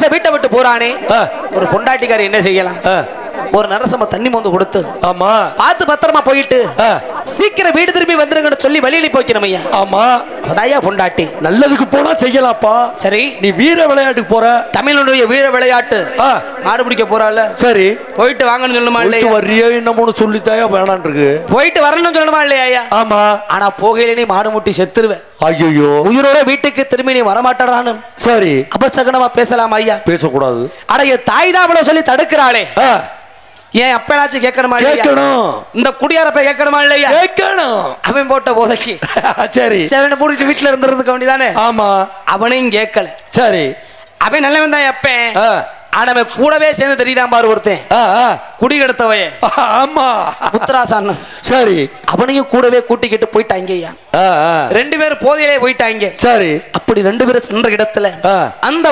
வீட்டை விட்டு போறானே ஒரு பொண்டாட்டிக்காரி என்ன செய்யலாம் ஒரு நரசம தண்ணி மோந்து கொடுத்து ஆமா பார்த்து பத்திரமா போயிட்டு சீக்கிரம் வீடு திரும்பி வந்துருங்கன்னு சொல்லி வழியில போய்க்கணும் ஐயா ஆமா அதாயா பொண்டாட்டி நல்லதுக்கு போனா செய்யலாப்பா சரி நீ வீர விளையாட்டுக்கு போற தமிழனுடைய வீர விளையாட்டு மாடு பிடிக்க போறால சரி போயிட்டு வாங்கன்னு சொல்லணுமா இல்லையா வர்றியோ என்னமோன்னு சொல்லித்தாயா வேணான் இருக்கு போயிட்டு வரணும்னு சொல்லணுமா இல்லையா ஆமா ஆனா போகையில நீ மாடு முட்டி செத்துருவேன் ஐயோ உயிரோட வீட்டுக்கு திரும்பி நீ வரமாட்டானு சரி அபசகனமா பேசலாம் ஐயா பேசக்கூடாது அடைய தாய் தான் அவ்வளவு சொல்லி தடுக்கிறாளே ஏன் அப்பனாச்சும் கேட்கணுமா கேட்கணும் இந்த குடியாரப்ப கேட்கணுமா இல்லையா கேட்கணும் அவன் போட்ட போதைக்கு சரி சரி மூடிட்டு வீட்டுல இருந்துறதுக்கு வேண்டியதானே ஆமா அவனையும் கேட்கல சரி அவன் நல்லவன் தான் எப்பேன் அவன் கூடவே சேர்ந்து தெரியாம பாரு ஒருத்தன் குடி கெடுத்தவைய ஆமா உத்தராசான் சரி அவனையும் கூடவே கூட்டிக்கிட்டு போயிட்டாங்க ரெண்டு பேரும் போதையிலே போயிட்டாங்க சரி அப்படி ரெண்டு பேரும் சென்ற இடத்துல அந்த